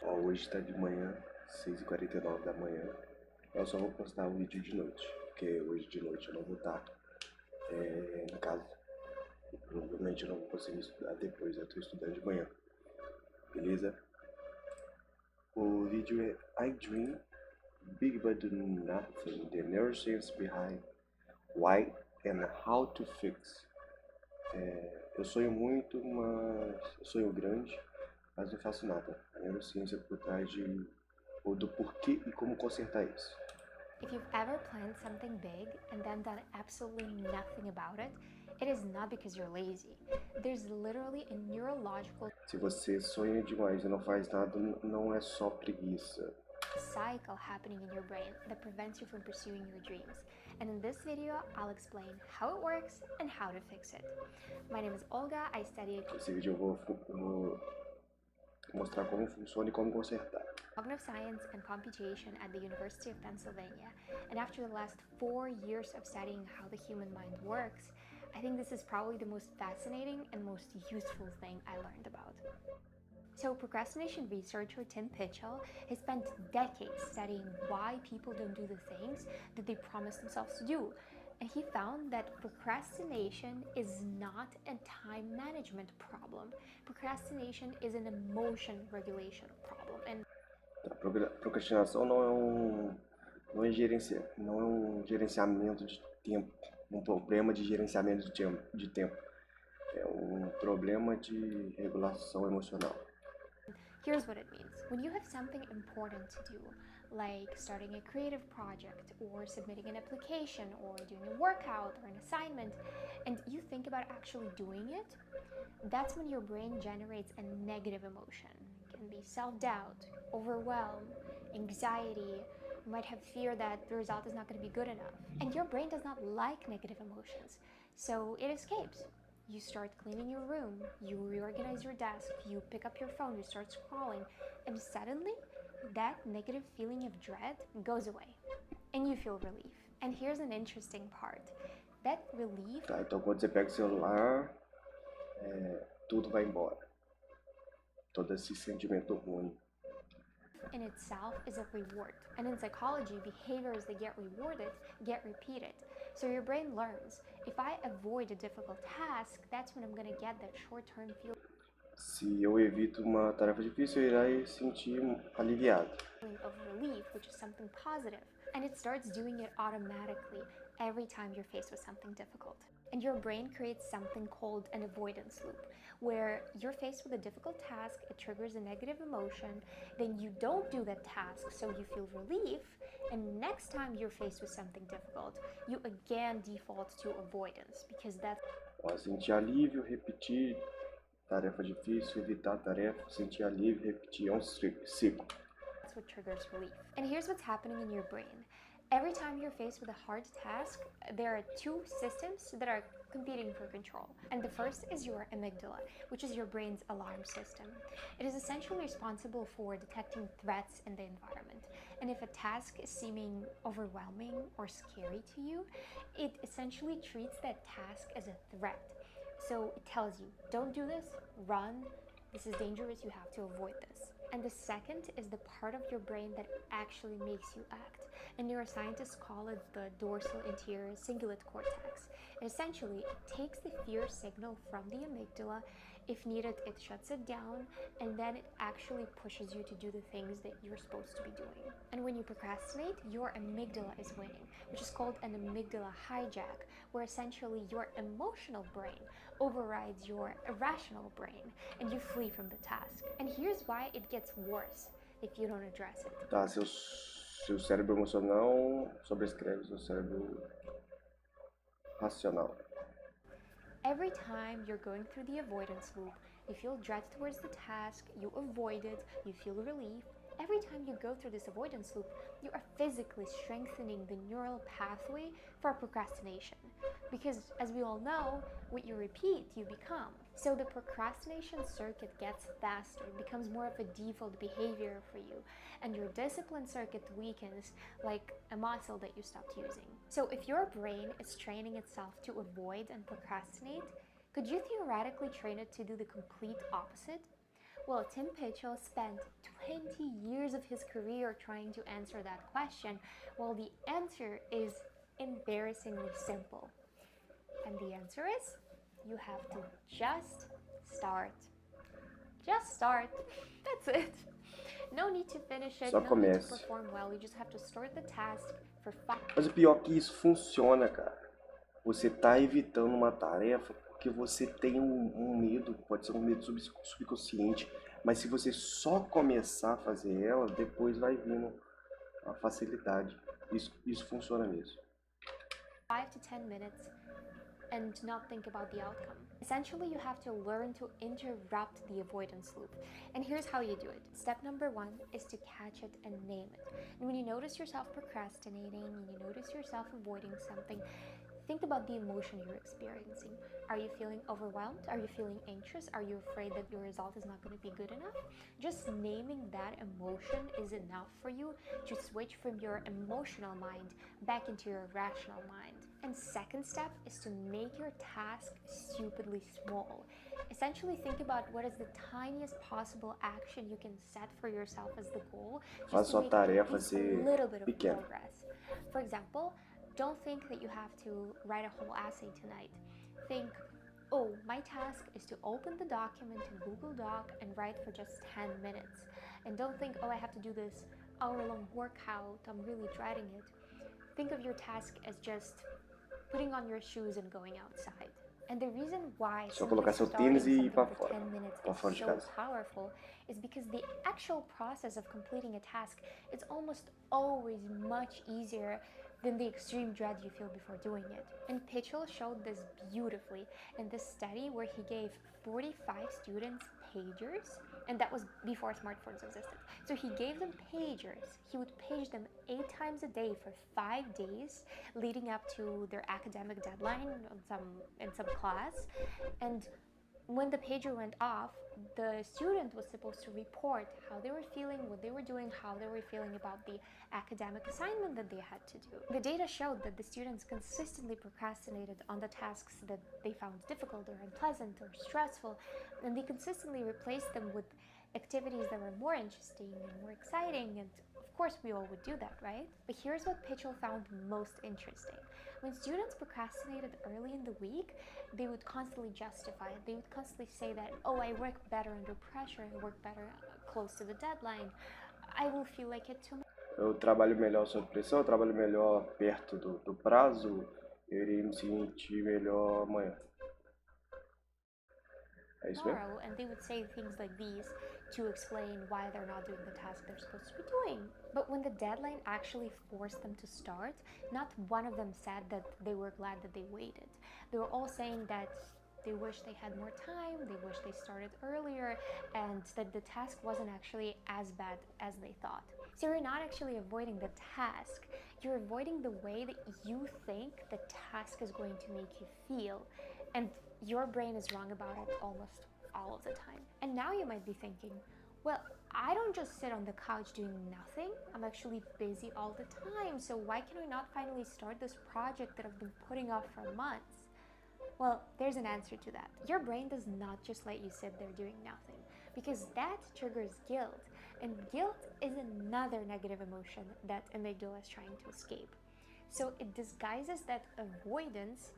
Ó, hoje tá de manhã, 6h49 da manhã. Eu só vou postar o vídeo de noite, porque hoje de noite eu não vou estar em casa. Provavelmente eu não vou conseguir estudar depois, eu tô estudando de manhã, beleza? O vídeo é I Dream Big But Do Nothing, The Neuroscience Behind Why and How to Fix. Eu sonho muito, mas eu sonho grande, mas não faço nada. A neurociência por trás do porquê e como consertar isso. If you've ever planned something big and then done absolutely nothing about it, it is not because you're lazy. There's literally a neurological Se você sonha demais e não faz nada, não é só preguiça. cycle happening in your brain that prevents you from pursuing your dreams. And in this video, I'll explain how it works and how to fix it. My name is Olga, I study Nesse vídeo eu vou mostrar como funciona e como consertar. cognitive science and computation at the University of Pennsylvania. And after the last 4 years of studying how the human mind works, I think this is probably the most fascinating and most useful thing I learned about. So, procrastination researcher Tim Pitchell has spent decades studying why people don't do the things that they promise themselves to do. And he found that procrastination is not a time management problem. Procrastination is an emotion regulation problem. And A procrastinação não é um gerenciamento de tempo, um problema de gerenciamento de tempo. É um problema de regulação emocional. here's what it means. When you have something important to do, like starting a creative project or submitting an application or doing a workout or an assignment, and you think about actually doing it, that's when your brain generates a negative emotion. It can be self-doubt, overwhelm, anxiety. You might have fear that the result is not going to be good enough. And your brain does not like negative emotions, so it escapes. You start cleaning your room, you reorganize your desk, you pick up your phone, you start scrolling, and suddenly that negative feeling of dread goes away and you feel relief. And here's an interesting part. That relief Tá, então quando você pega o celular, tudo vai embora. Todo esse sentimento ruim. in itself is a reward. And in psychology, behaviors that get rewarded get repeated. So your brain learns, if I avoid a difficult task, that's when I'm going to get that short-term Se eu evito uma tarefa difícil, eu irei sentir aliviado. feeling of relief, which is something positive. And it starts doing it automatically every time you're faced with something difficult. And your brain creates something called an avoidance loop, where you're faced with a difficult task, it triggers a negative emotion, then you don't do that task, so you feel relief, and next time you're faced with something difficult, you again default to avoidance, because that's Ó, sentir alívio, repetir tarefa difícil, evitar tarefa, sentir alívio, repetir. É um ciclo. what triggers relief. And here's what's happening in your brain. Every time you're faced with a hard task, there are two systems that are competing for control. And the first is your amygdala, which is your brain's alarm system. It is essentially responsible for detecting threats in the environment. And if a task is seeming overwhelming or scary to you, it essentially treats that task as a threat. So it tells you, don't do this, run, this is dangerous, you have to avoid this. And the second is the part of your brain that actually makes you act. And neuroscientists call it the dorsal anterior cingulate cortex. And essentially, it takes the fear signal from the amygdala. If needed, it shuts it down, and then it actually pushes you to do the things that you're supposed to be doing. And when you procrastinate, your amygdala is winning, which is called an amygdala hijack, where essentially your emotional brain overrides your irrational brain and you flee from the task. And here's why it gets worse if you don't address it. Tá, seu cérebro emocional sobrescreve seu cérebro racional. Every time you're going through the avoidance loop, you feel dread towards the task, you avoid it, you feel relief. Every time you go through this avoidance loop, you are physically strengthening the neural pathway for procrastination. Because, as we all know, what you repeat, you become. So the procrastination circuit gets faster, it becomes more of a default behavior for you, and your discipline circuit weakens like a muscle that you stopped using. So if your brain is training itself to avoid and procrastinate, could you theoretically train it to do the complete opposite? Well, Tim Pitchell spent 20 years of his career trying to answer that question. Well, the answer is embarrassingly simple. And the answer is you have to just start. Just start. That's it. No need to finish it, Só no need to comece. perform well. You just have to start the task for 5. Mas o pior é que isso funciona, cara. Você tá evitando uma tarefa porque você tem um medo, pode ser um medo subconsciente, mas se você só começar a fazer ela, depois vai vindo a facilidade. Isso funciona mesmo. 5 to 10 minutes and not think about the outcome. Essentially, you have to learn to interrupt the avoidance loop. And here's how you do it. Step number 1 is to catch it and name it. And when you notice yourself procrastinating and you notice yourself avoiding something, think about the emotion you're experiencing. Are you feeling overwhelmed? Are you feeling anxious? Are you afraid that your result is not going to be good enough? Just naming that emotion is enough for you to switch from your emotional mind back into your rational mind. And second step is to make your task stupidly small. Essentially, think about what is the tiniest possible action you can set for yourself as the goal, just to make at least a little bit of progress. For example, don't think that you have to write a whole essay tonight. Think, oh, my task is to open the document in Google Doc and write for just 10 minutes. And don't think, oh, I have to do this hour-long workout, I'm really dreading it. Think of your task as just putting on your shoes and going outside. And the reason why só colocar seu tênis e ir para fora, 10 minutes para fora de is casa. so powerful is because the actual process of completing a task is almost always much easier than the extreme dread you feel before doing it. And Pitchell showed this beautifully in this study where he gave 45 students pagers, and that was before smartphones existed. So he gave them pagers. He would page them 8 times a day for 5 days leading up to their academic deadline in some class. And when the pager went off, the student was supposed to report how they were feeling, what they were doing, how they were feeling about the academic assignment that they had to do. The data showed that the students consistently procrastinated on the tasks that they found difficult or unpleasant or stressful, and they consistently replaced them with activities that were more interesting and more exciting, and of course we all would do that, right? But here's what Pitchell found most interesting. When students procrastinated early in the week, they would constantly justify it. They would constantly say that, oh, I work better under pressure, I work better close to the deadline, I will feel like it tomorrow. Eu trabalho melhor sob pressão, eu trabalho melhor perto do prazo, eu irei me sentir melhor amanhã. É isso mesmo? And they would say things like these to explain why they're not doing the task they're supposed to be doing. But when the deadline actually forced them to start, not one of them said that they were glad that they waited. They were all saying that they wish they had more time, they wish they started earlier, and that the task wasn't actually as bad as they thought. So you're not actually avoiding the task, you're avoiding the way that you think the task is going to make you feel. And your brain is wrong about it almost all of the time. And now you might be thinking, well, I don't just sit on the couch doing nothing. I'm actually busy all the time. So why can I not finally start this project that I've been putting off for months? Well, there's an answer to that. Your brain does not just let you sit there doing nothing, because that triggers guilt. And guilt is another negative emotion that amygdala is trying to escape. So it disguises that avoidance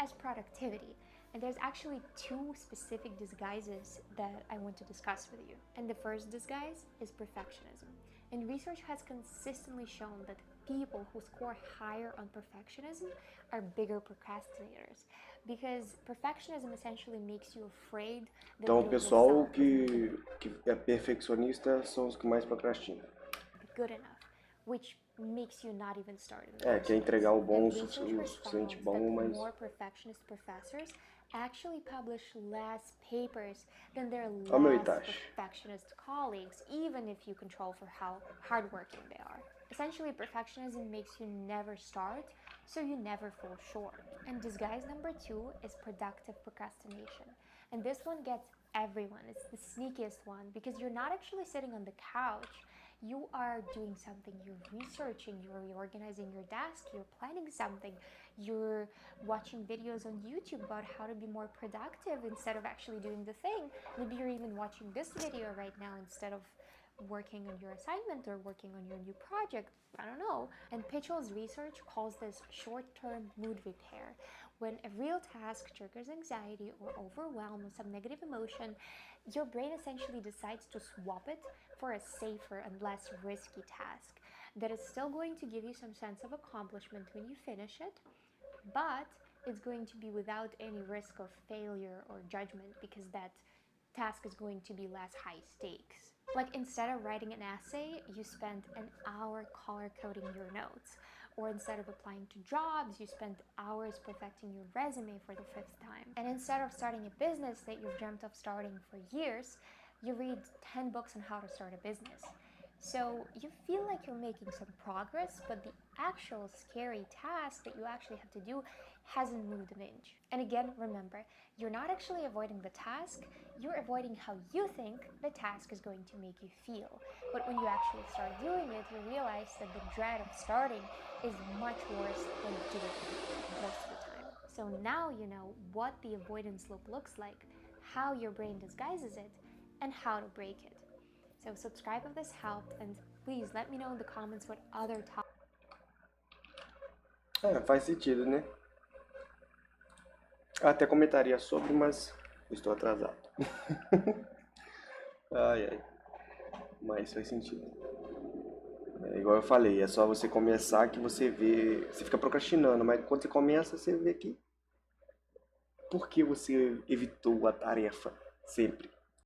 as productivity. And there's actually 2 specific disguises that I want to discuss with you. And the first disguise is perfectionism. And research has consistently shown that people who score higher on perfectionism are bigger procrastinators. Because perfectionism essentially makes you afraid that Então o pessoal que é perfeccionista são os que mais procrastinam. Good enough, which makes you not even start. Quer entregar o bom o suficiente bom, mas more perfectionist professors actually publish less papers than their less perfectionist colleagues, even if you control for how hardworking they are. Essentially, perfectionism makes you never start, so you never fall short. And disguise number 2 is productive procrastination. And this one gets everyone. It's the sneakiest one because you're not actually sitting on the couch. you are doing something, you're researching, you're reorganizing your desk, you're planning something, you're watching videos on YouTube about how to be more productive instead of actually doing the thing. Maybe you're even watching this video right now instead of working on your assignment or working on your new project. I don't know. And Pitchell's research calls this short-term mood repair. When a real task triggers anxiety or overwhelm or some negative emotion, your brain essentially decides to swap it for a safer and less risky task that is still going to give you some sense of accomplishment when you finish it, but it's going to be without any risk of failure or judgment because that task is going to be less high stakes. Like instead of writing an essay, you spent an hour color coding your notes. Or instead of applying to jobs, you spent hours perfecting your resume for the 5th time. And instead of starting a business that you've dreamt of starting for years, you read 10 books on how to start a business. So you feel like you're making some progress, but the actual scary task that you actually have to do hasn't moved an inch. And again, remember, you're not actually avoiding the task, you're avoiding how you think the task is going to make you feel. But when you actually start doing it, you realize that the dread of starting is much worse than doing it most of the time. So now you know what the avoidance loop looks like, how your brain disguises it, and how to break it. So subscribe if this helped, and please let me know in the comments what other topics. Faz sentido, né? Até comentaria sobre, mas estou atrasado. Ai, ai. Mas faz sentido. Igual eu falei, é só você começar que você vê. Você fica procrastinando, mas quando você começa, você vê que. Por que você evitou a tarefa sempre?